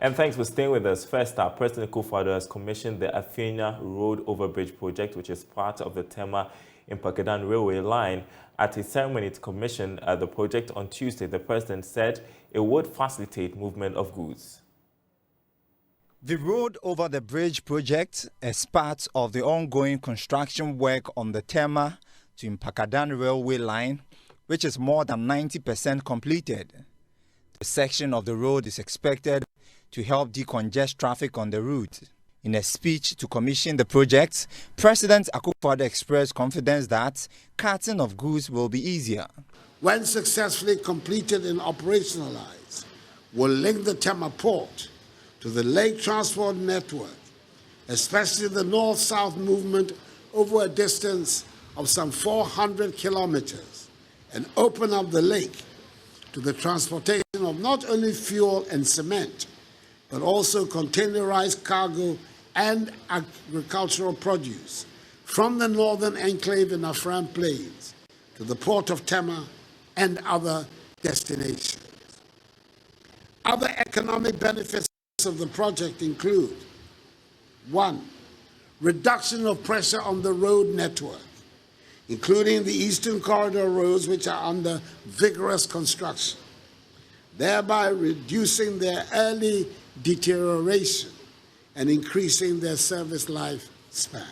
And thanks for staying with us. First up, President Kwawu has commissioned the Afenya Road Overbridge project, which is part of the Tema Impakedan railway line. At a ceremony to commission the project on Tuesday, the president said it would facilitate movement of goods. The road over the bridge project is part of the ongoing construction work on the Tema to Impakedan railway line, which is more than 90% completed. The section of the road is expected to help decongest traffic on the route. In a speech to commission the project, President Akufo-Addo expressed confidence that carting of goods will be easier. When successfully completed and operationalized, will link the Tema port to the lake transport network, especially the north-south movement over a distance of some 400 kilometers, and open up the lake to the transportation of not only fuel and cement, but also containerized cargo and agricultural produce from the northern enclave in Afram Plains to the port of Tema and other destinations. Other economic benefits of the project include: 1. Reduction of pressure on the road network, including the Eastern Corridor roads, which are under vigorous construction, thereby reducing their early deterioration and increasing their service lifespan.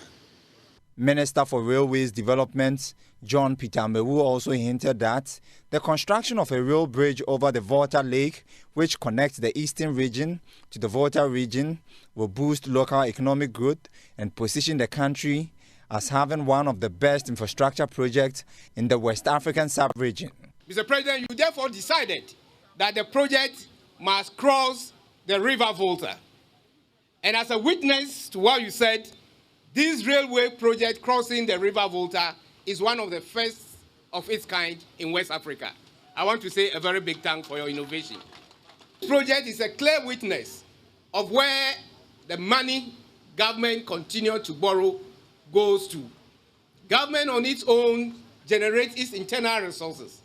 Minister for Railways Development, John Peter Mewu, also hinted that the construction of a rail bridge over the Volta Lake, which connects the eastern region to the Volta region, will boost local economic growth and position the country as having one of the best infrastructure projects in the West African sub-region. Mr. President, you therefore decided that the project must cross the River Volta. And as a witness to what you said, this railway project crossing the River Volta is one of the first of its kind in West Africa. I want to say a very big thank for your innovation. This project is a clear witness of where the money government continues to borrow goes to. Government on its own generates its internal resources.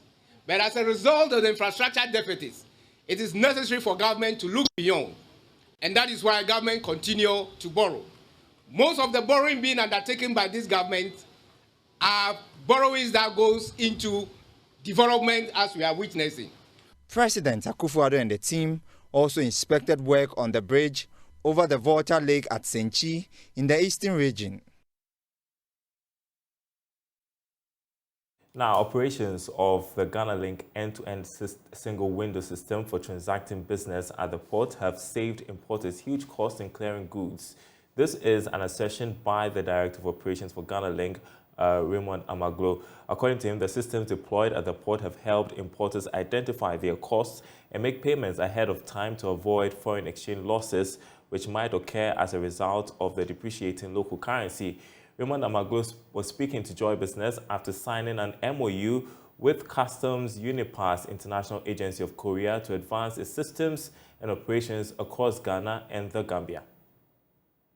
But as a result of the infrastructure deficits, it is necessary for government to look beyond. And that is why government continue to borrow. Most of the borrowing being undertaken by this government are borrowings that goes into development, as we are witnessing. President Akufo-Addo and the team also inspected work on the bridge over the Volta Lake at Senchi in the eastern region. Now, operations of the Ghana Link end-to-end single window system for transacting business at the port have saved importers huge costs in clearing goods. This is an assertion by the Director of Operations for Ghana Link, Raymond Amaglo. According to him, the systems deployed at the port have helped importers identify their costs and make payments ahead of time to avoid foreign exchange losses, which might occur as a result of the depreciating local currency. Raymond Amaglo was speaking to Joy Business after signing an MOU with Customs Unipass International Agency of Korea to advance its systems and operations across Ghana and the Gambia.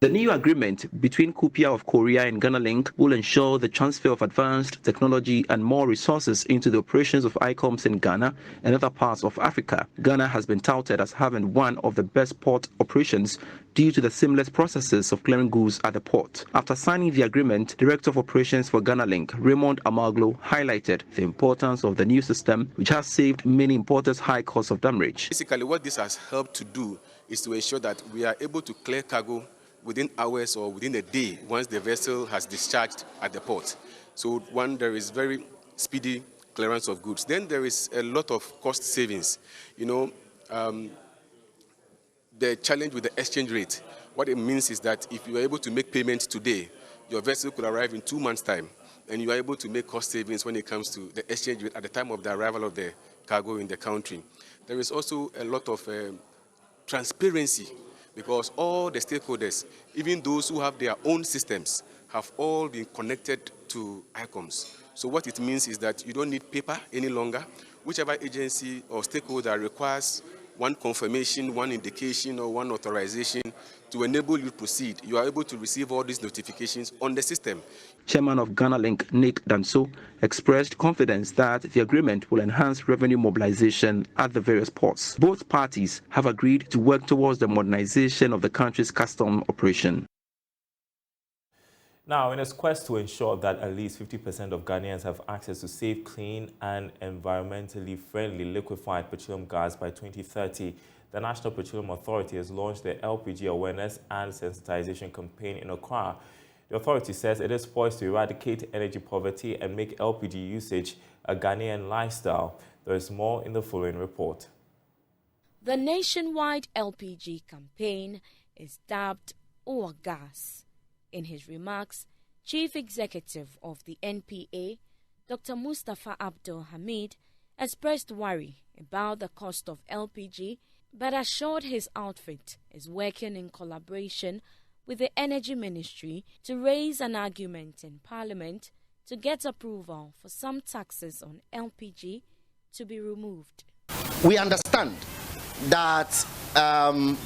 The new agreement between KUPIA of Korea and Ghana Link will ensure the transfer of advanced technology and more resources into the operations of ICOMS in Ghana and other parts of Africa. Ghana has been touted as having one of the best port operations due to the seamless processes of clearing goods at the port. After signing the agreement, Director of Operations for Ghana Link, Raymond Amaglo, highlighted the importance of the new system, which has saved many importers high costs of damage. Basically, what this has helped to do is to ensure that we are able to clear cargo within hours or within a day once the vessel has discharged at the port. So one, there is very speedy clearance of goods. Then there is a lot of cost savings. You know, the challenge with the exchange rate, what it means is that if you are able to make payments today, your vessel could arrive in 2 months' time, and you are able to make cost savings when it comes to the exchange rate at the time of the arrival of the cargo in the country. There is also a lot of transparency, because all the stakeholders, even those who have their own systems, have all been connected to ICOMS. So what it means is that you don't need paper any longer. Whichever agency or stakeholder requires one confirmation, one indication, or one authorization to enable you to proceed. You are able to receive all these notifications on the system. Chairman of Ghana Link, Nick Danso, expressed confidence that the agreement will enhance revenue mobilization at the various ports. Both parties have agreed to work towards the modernization of the country's custom operation. Now, in its quest to ensure that at least 50% of Ghanaians have access to safe, clean, and environmentally friendly liquefied petroleum gas by 2030, the National Petroleum Authority has launched the LPG Awareness and Sensitization Campaign in Accra. The authority says it is poised to eradicate energy poverty and make LPG usage a Ghanaian lifestyle. There is more in the following report. The nationwide LPG campaign is dubbed Our Gas. In his remarks, Chief Executive of the NPA, Dr. Mustafa Abdul Hamid, expressed worry about the cost of LPG, but assured his outfit is working in collaboration with the Energy Ministry to raise an argument in Parliament to get approval for some taxes on LPG to be removed. We understand that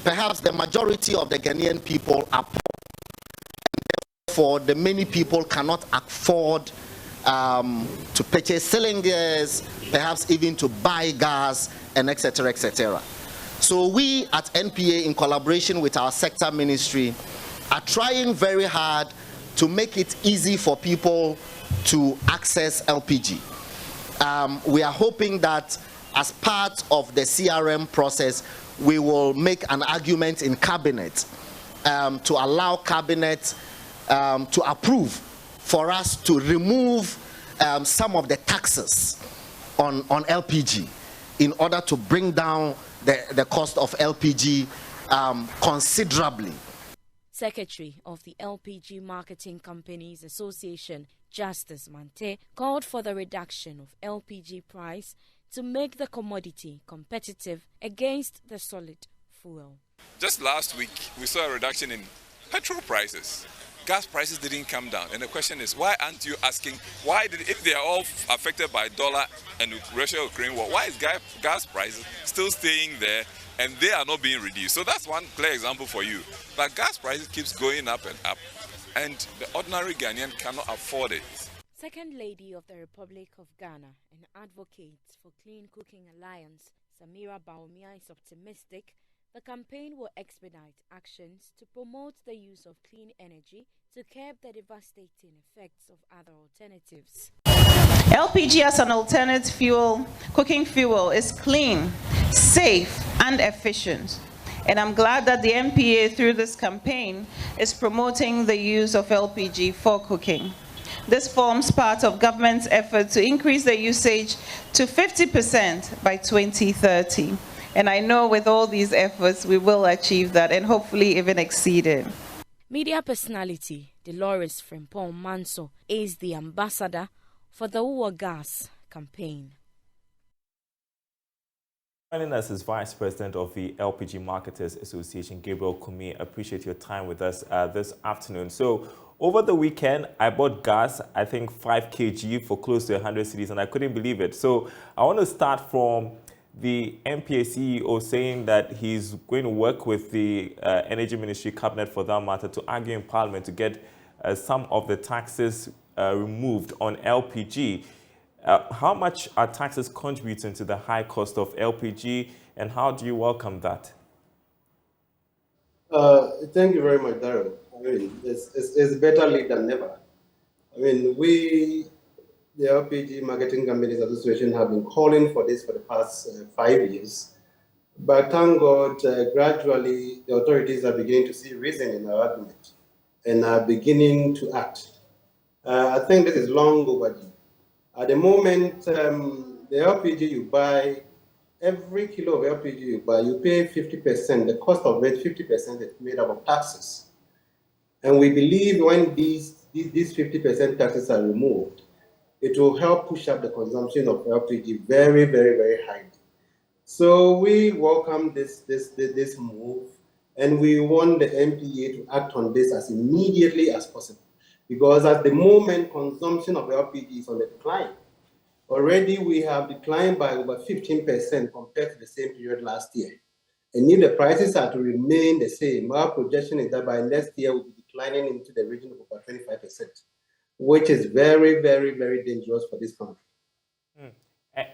perhaps the majority of the Ghanaian people are poor, and therefore the many people cannot afford to purchase cylinders, perhaps even to buy gas, and etc., etc. So we at NPA, in collaboration with our sector ministry, are trying very hard to make it easy for people to access LPG. We are hoping that as part of the CRM process, we will make an argument in Cabinet to allow Cabinet to approve for us to remove some of the taxes on LPG in order to bring down the cost of LPG considerably. Secretary of the LPG Marketing Companies Association, Justice Mante, called for the reduction of LPG price to make the commodity competitive against the solid fuel. Just last week, we saw a reduction in petrol prices. Gas prices didn't come down. And the question is, why aren't you asking, if they are all affected by dollar and Russia-Ukraine war, why is gas prices still staying there and they are not being reduced? So that's one clear example for you. But gas prices keeps going up and up, and the ordinary Ghanaian cannot afford it. Second Lady of the Republic of Ghana and advocate for Clean Cooking Alliance, Samira Baumia, is optimistic the campaign will expedite actions to promote the use of clean energy to curb the devastating effects of other alternatives. LPG as an alternate fuel, cooking fuel, is clean, safe, and efficient. And I'm glad that the NPA, through this campaign, is promoting the use of LPG for cooking. This forms part of government's effort to increase the usage to 50% by 2030. And I know with all these efforts, we will achieve that and hopefully even exceed it. Media personality Dolores Frimpong Manso is the ambassador for the Our Gas campaign. Joining us is Vice President of the LPG Marketers Association, Gabriel Kumi. Appreciate your time with us this afternoon. So, over the weekend, I bought gas, I think 5 kg for close to 100 cedis, and I couldn't believe it. So, I want to start from the NPA CEO saying that he's going to work with the Energy Ministry Cabinet for that matter to argue in Parliament to get some of the taxes removed on LPG. How much are taxes contributing to the high cost of LPG, and how do you welcome that? Thank you very much, Daryl. I mean, it's better late than never. I mean, the LPG Marketing Companies Association, have been calling for this for the past 5 years. But thank God, gradually, the authorities are beginning to see reason in our argument and are beginning to act. I think this is long overdue. At the moment, the LPG you buy, every kilo of LPG you buy, you pay 50%. The cost of it, 50% is made up of taxes. And we believe when these 50% taxes are removed, it will help push up the consumption of LPG very, very, very high. So we welcome this move, and we want the NPA to act on this as immediately as possible. Because at the moment, consumption of LPG is on the decline. already we have declined by over 15% compared to the same period last year. And if the prices are to remain the same, our projection is that by next year we'll be declining into the region of about 25%, which is very, very, very dangerous for this country.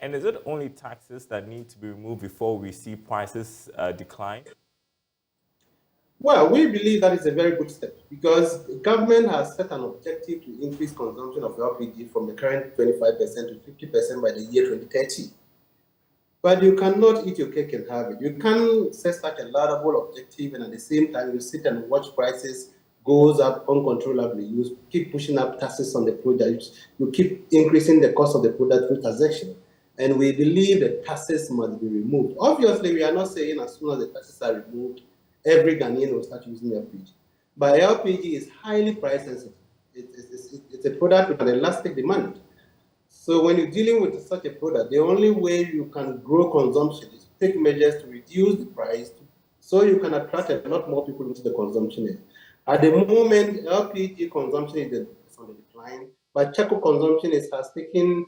And is it only taxes that need to be removed before we see prices decline? Well, we believe that is a very good step because the government has set an objective to increase consumption of LPG from the current 25% to 50% by the year 2030. But you cannot eat your cake and have it. You can't set such a laudable objective and at the same time you sit and watch prices goes up uncontrollably. You keep pushing up taxes on the product. You keep increasing the cost of the product through taxation. And we believe that taxes must be removed. Obviously, we are not saying as soon as the taxes are removed, every Ghanaian will start using LPG. But LPG is highly price sensitive. It's a product with an elastic demand. So when you're dealing with such a product, the only way you can grow consumption is to take measures to reduce the price so you can attract a lot more people into the consumption. At the moment, LPG consumption is on the decline, but charcoal consumption has taken,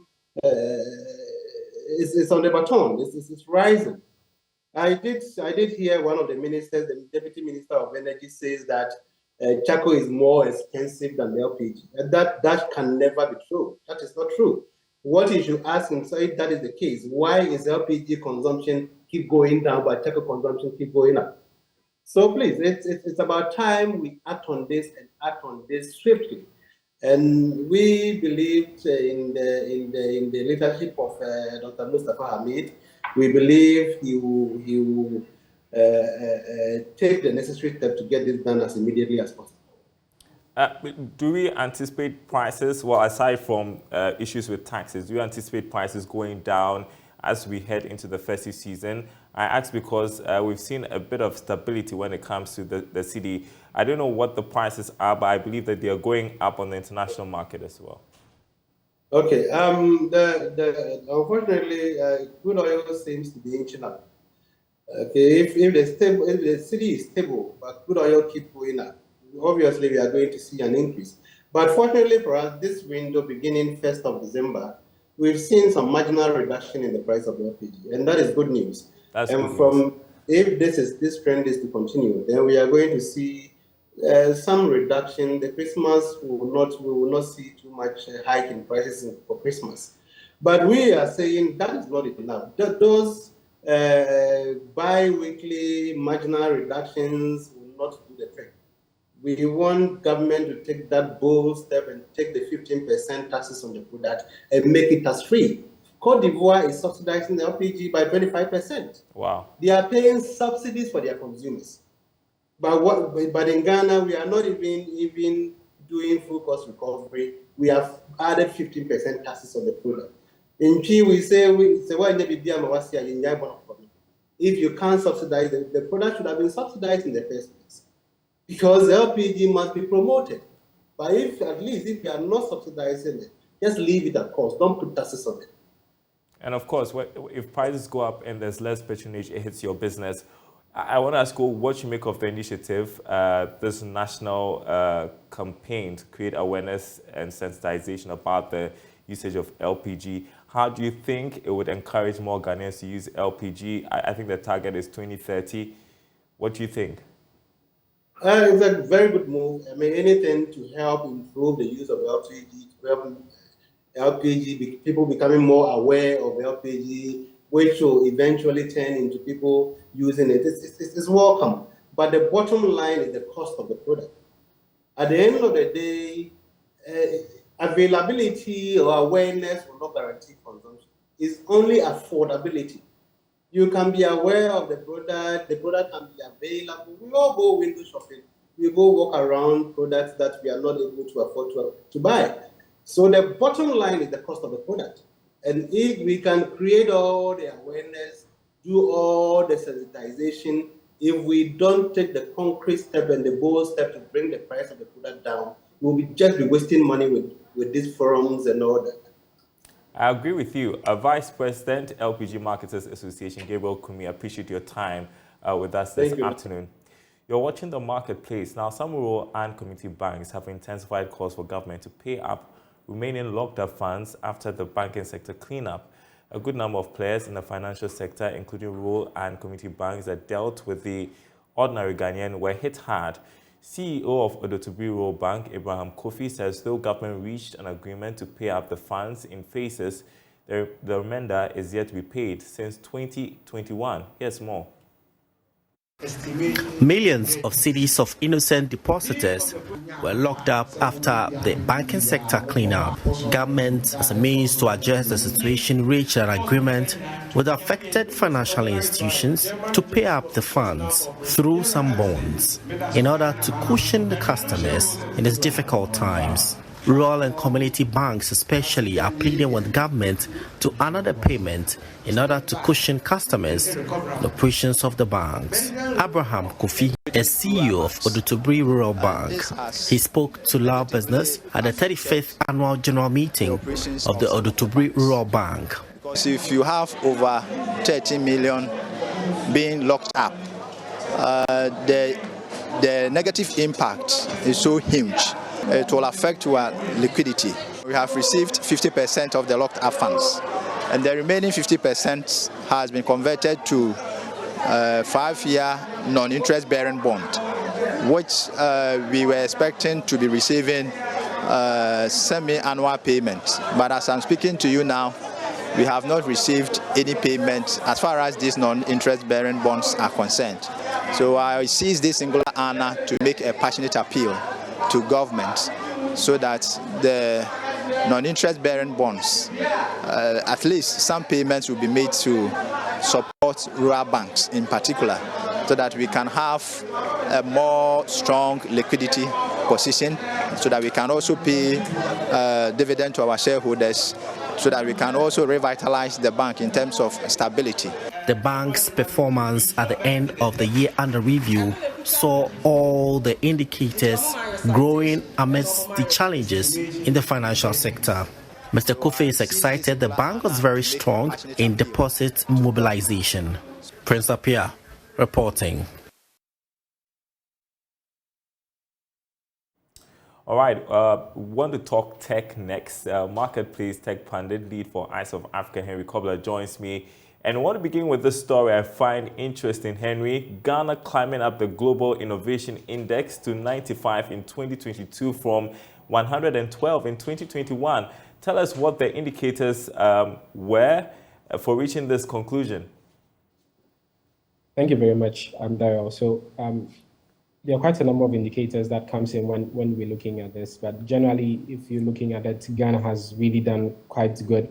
it's on the baton, it's rising. I did hear one of the ministers, the Deputy Minister of Energy, says that charcoal is more expensive than the LPG. And that can never be true. That is not true. What you should ask himself, if that is the case, why is LPG consumption keep going down but charcoal consumption keep going up? So please, it's about time we act on this and act on this swiftly. And we believe in the leadership of Dr. Mustafa Hamid. We believe he will take the necessary step to get this done as immediately as possible. Do we anticipate prices, well, aside from issues with taxes, do you anticipate prices going down as we head into the festive season? I ask because we've seen a bit of stability when it comes to the city. I don't know what the prices are, but I believe that they are going up on the international market as well. Okay. Unfortunately, crude oil seems to be inching up. Okay. If the city is stable, but crude oil keep going up, obviously we are going to see an increase. But fortunately for us, this window beginning 1st of December, we've seen some marginal reduction in the price of LPG, and that is good news. That's and good from news. If this trend is to continue, then we are going to see some reduction. The Christmas we will not see too much hike in prices for Christmas. But we are saying that is not enough. Those bi-weekly marginal reductions will not do the trick. We want government to take that bold step and take the 15% taxes on the product and make it tax-free. Côte d'Ivoire is subsidizing the LPG by 25%. Wow. They are paying subsidies for their consumers. But in Ghana, we are not even doing full cost recovery. We have added 15% taxes on the product. In P, we say if you can't subsidize the product should have been subsidized in the first place. Because LPG must be promoted. But if you are not subsidizing it, just leave it at cost. Don't put taxes on it. And of course, if prices go up and there's less patronage, it hits your business. I want to ask you what you make of the initiative, this national campaign to create awareness and sensitization about the usage of LPG. How do you think it would encourage more Ghanaians to use LPG? I think the target is 2030. What do you think? It's a very good move. I mean, anything to help improve the use of LPG, to help LPG, people becoming more aware of LPG, which will eventually turn into people using it. It's welcome. But the bottom line is the cost of the product. At the end of the day, availability or awareness will not guarantee consumption. It's only affordability. You can be aware of the product can be available. We all go window shopping. We go walk around products that we are not able to afford to buy. So the bottom line is the cost of the product. And if we can create all the awareness, do all the sensitization, if we don't take the concrete step and the bold step to bring the price of the product down, we'll just be wasting money with these forums and all that. I agree with you. Vice President, LPG Marketers Association, Gabriel Kumi, I appreciate your time with us this afternoon. You're watching The Marketplace. Now, some rural and community banks have intensified calls for government to pay up remaining locked up funds after the banking sector cleanup. A good number of players in the financial sector, including rural and community banks that dealt with the ordinary Ghanaian, were hit hard. CEO of Odotobri Rural Bank, Abraham Kofi, says though government reached an agreement to pay up the funds in phases, the remainder is yet to be paid since 2021. Here's more. Millions of cedis of innocent depositors were locked up after the banking sector cleanup. Government, as a means to address the situation, reached an agreement with affected financial institutions to pay up the funds through some bonds in order to cushion the customers in these difficult times. Rural and community banks especially are pleading with government to honor the payment in order to cushion customers in operations of the banks. Abraham Kofi is CEO of Odotobri Rural Bank. He spoke to Law Business at the 35th annual general meeting of the Odotobri Rural Bank. So if you have over 30 million being locked up, the negative impact is so huge. It will affect our liquidity. We have received 50% of the locked up funds, and the remaining 50% has been converted to 5-year non-interest bearing bond, which we were expecting to be receiving semi-annual payments. But as I'm speaking to you now, we have not received any payment as far as these non-interest bearing bonds are concerned. So I seize this singular honor to make a passionate appeal to government so that the non-interest bearing bonds, at least some payments will be made to support rural banks in particular, so that we can have a more strong liquidity position, so that we can also pay dividend to our shareholders, so that we can also revitalize the bank in terms of stability. The bank's performance at the end of the year under review saw all the indicators growing amidst the challenges in the financial sector. Mr. Kofi is excited the bank was very strong in deposit mobilization. Prince Apia reporting. All right, we want to talk tech next. Marketplace tech pundit, lead for Eyes of Africa, Henry Kobler, joins me. And I want to begin with this story I find interesting, Henry. Ghana climbing up the Global Innovation Index to 95 in 2022 from 112 in 2021. Tell us what the indicators were for reaching this conclusion. Thank you very much, Daryl. So there are quite a number of indicators that comes in when we're looking at this. But generally, if you're looking at it, Ghana has really done quite good.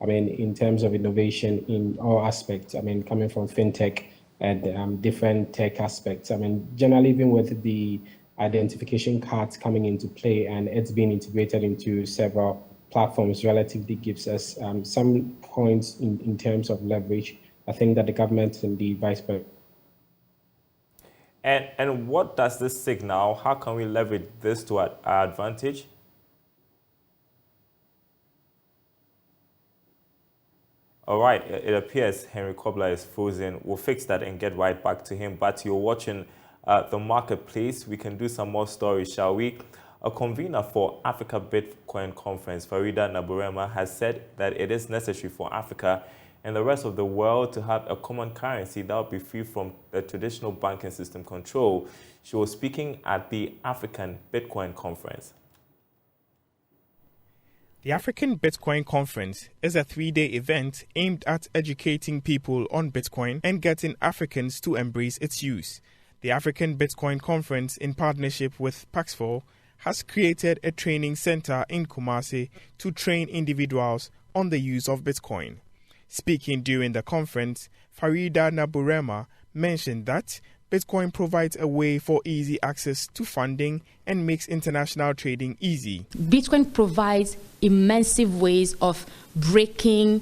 I mean, in terms of innovation in all aspects, I mean, coming from fintech and different tech aspects. I mean, generally, even with the identification cards coming into play and it's being integrated into several platforms, relatively gives us some points in terms of leverage. I think that the government and the vice president. And what does this signal? How can we leverage this to our advantage? All right, it appears Henry Kobler is frozen. We'll fix that and get right back to him. But you're watching the Marketplace. We can do some more stories, shall we? A convener for Africa Bitcoin Conference, Farida Naburema, has said that it is necessary for Africa and the rest of the world to have a common currency that will be free from the traditional banking system control. She was speaking at the African Bitcoin Conference. The African Bitcoin Conference is a 3-day event aimed at educating people on Bitcoin and getting Africans to embrace its use. The African Bitcoin Conference, in partnership with Paxful, has created a training center in Kumasi to train individuals on the use of Bitcoin. Speaking during the conference, Farida Naburema mentioned that Bitcoin provides a way for easy access to funding and makes international trading easy. Bitcoin provides immense ways of breaking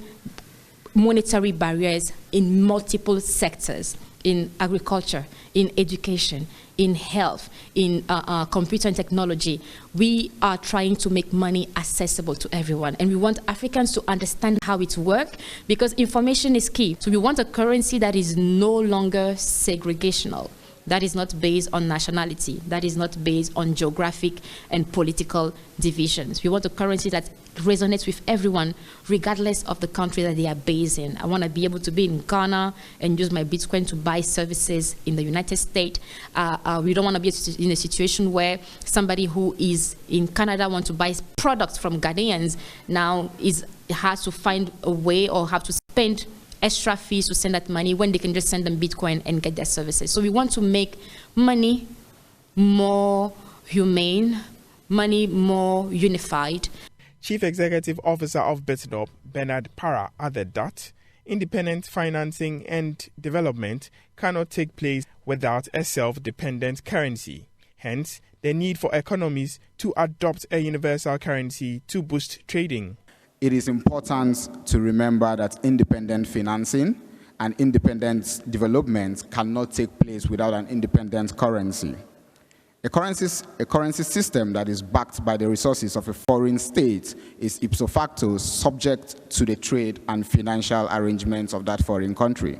monetary barriers in multiple sectors, in agriculture, in education, in health, in computer and technology. We are trying to make money accessible to everyone, and we want Africans to understand how it works, because information is key. So we want a currency that is no longer segregational. that is not based on nationality, that is not based on geographic and political divisions. We want a currency that resonates with everyone, regardless of the country that they are based in. I want to be able to be in Ghana and use my Bitcoin to buy services in the United States. We don't want to be in a situation where somebody who is in Canada wants to buy products from Ghanaians now has to find a way or have to spend extra fees to send that money when they can just send them Bitcoin and get their services. So we want to make money more humane, money more unified. Chief Executive Officer of BitNob, Bernard Para, added that independent financing and development cannot take place without a self-dependent currency. Hence, the need for economies to adopt a universal currency to boost trading. It is important to remember that independent financing and independent development cannot take place without an independent currency. A currency system that is backed by the resources of a foreign state is ipso facto subject to the trade and financial arrangements of that foreign country.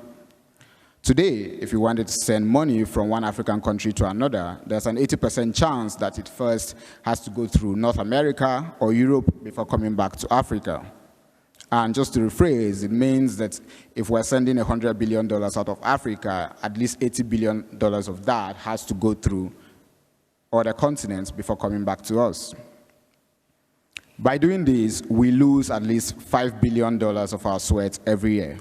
Today, if you wanted to send money from one African country to another, there's an 80% chance that it first has to go through North America or Europe before coming back to Africa. And just to rephrase, it means that if we're sending $100 billion out of Africa, at least $80 billion of that has to go through other continents before coming back to us. By doing this, we lose at least $5 billion of our sweat every year.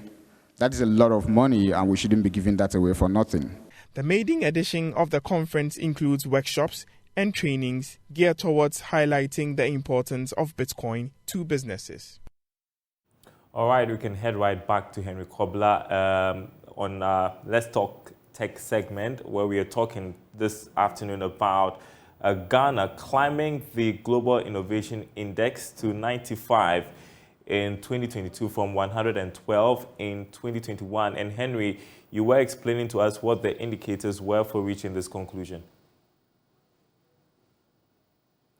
That is a lot of money, and we shouldn't be giving that away for nothing. The maiden edition of the conference includes workshops and trainings geared towards highlighting the importance of Bitcoin to businesses. All right, we can head right back to Henry Kobler on Let's Talk Tech segment, where we are talking this afternoon about Ghana climbing the Global Innovation Index to 95 in 2022 from 112 in 2021. And Henry, you were explaining to us what the indicators were for reaching this conclusion.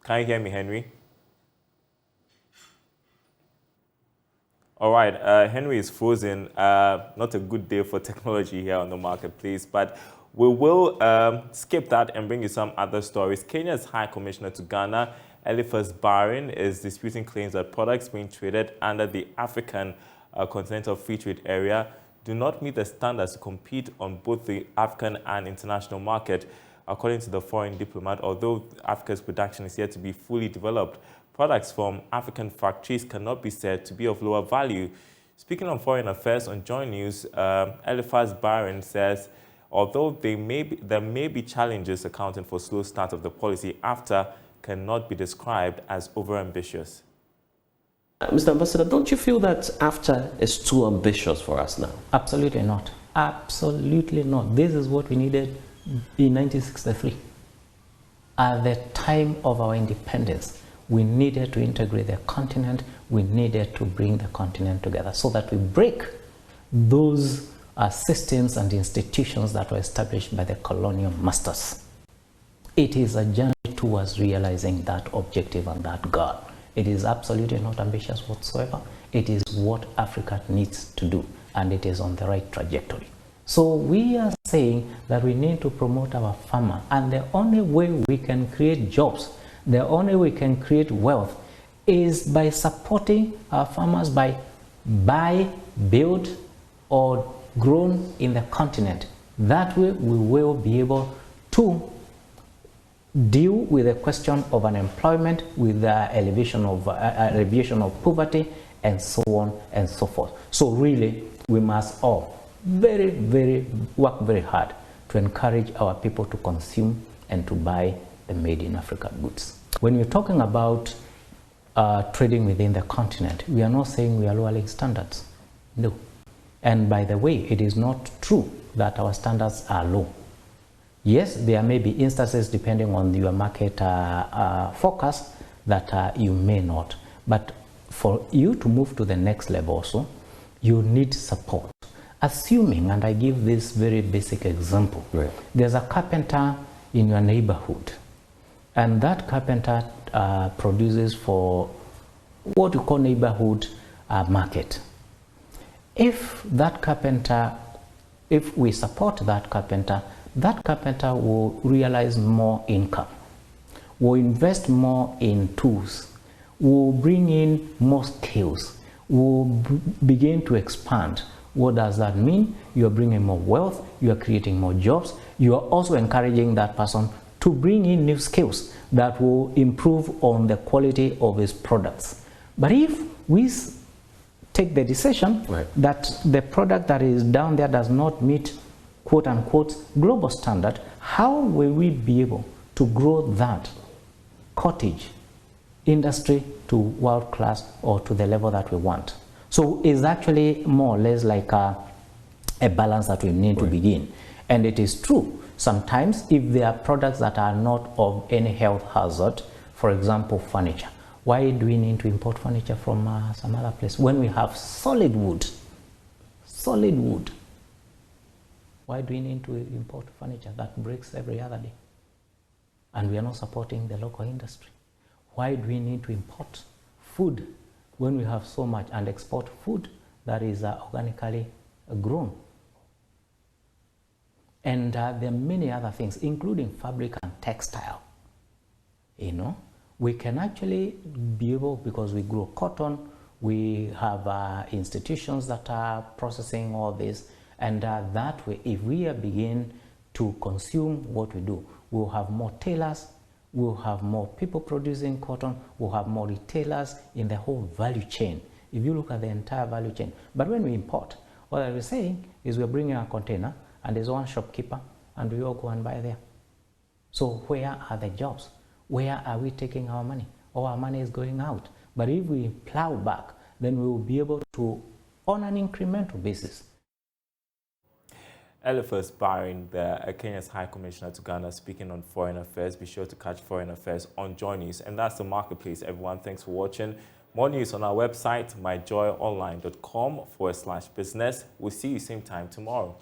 Can you hear me, Henry? All right, Henry is frozen. Not a good day for technology here on the marketplace, but we will skip that and bring you some other stories. Kenya's High Commissioner to Ghana, Eliphas Barron, is disputing claims that products being traded under the African Continental Free Trade Area do not meet the standards to compete on both the African and international market. According to the foreign diplomat, although Africa's production is yet to be fully developed, products from African factories cannot be said to be of lower value. Speaking on foreign affairs on JoyNews, Eliphas Barron says, although there may be challenges accounting for slow start of the policy, after cannot be described as overambitious. Mr. Ambassador, don't you feel that after is too ambitious for us now? Absolutely not. Absolutely not. This is what we needed in 1963. At the time of our independence, we needed to integrate the continent. We needed to bring the continent together so that we break those systems and institutions that were established by the colonial masters. It is a journey towards realizing that objective and that goal. It is absolutely not ambitious whatsoever. It is what Africa needs to do, and it is on the right trajectory. So we are saying that we need to promote our farmer, and the only way we can create jobs, the only way we can create wealth is by supporting our farmers by buy, build, or grown in the continent. That way we will be able to deal with the question of unemployment, with the alleviation of poverty, and so on and so forth. So really, we must all work very hard to encourage our people to consume and to buy the made in Africa goods. When we're talking about trading within the continent, we are not saying we are lowering standards. No. And by the way, it is not true that our standards are low. Yes, there may be instances depending on your market focus that you may not. But for you to move to the next level also, you need support. Assuming, and I give this very basic example, right. There's a carpenter in your neighborhood, and that carpenter produces for what you call neighborhood market. If that carpenter, if we support that carpenter that carpenter will realize more income, will invest more in tools, will bring in more skills, will begin to expand. What does that mean? You are bringing more wealth, you are creating more jobs, you are also encouraging that person to bring in new skills that will improve on the quality of his products. But if we take the decision that the product that is down there does not meet quote unquote global standard, how will we be able to grow that cottage industry to world class or to the level that we want? So it's actually more or less like a balance that we need to begin. And it is true, sometimes if there are products that are not of any health hazard, for example, furniture, why do we need to import furniture from some other place when we have solid wood? Solid wood. Why do we need to import furniture that breaks every other day? And we are not supporting the local industry. Why do we need to import food when we have so much and export food that is organically grown? And there are many other things, including fabric and textile. You know, we can actually be able, because we grow cotton, we have institutions that are processing all this, and that way, if we begin to consume what we do, we'll have more tailors, we'll have more people producing cotton, we'll have more retailers in the whole value chain. If you look at the entire value chain. But when we import, what I was saying is we're bringing a container and there's one shopkeeper and we all go and buy there. So where are the jobs? Where are we taking our money? All our money is going out. But if we plow back, then we will be able to, on an incremental basis. Eliphas Barring, Kenya's High Commissioner to Ghana, speaking on foreign affairs. Be sure to catch foreign affairs on JoyNews. And that's the marketplace, everyone. Thanks for watching. More news on our website, myjoyonline.com/business. We'll see you same time tomorrow.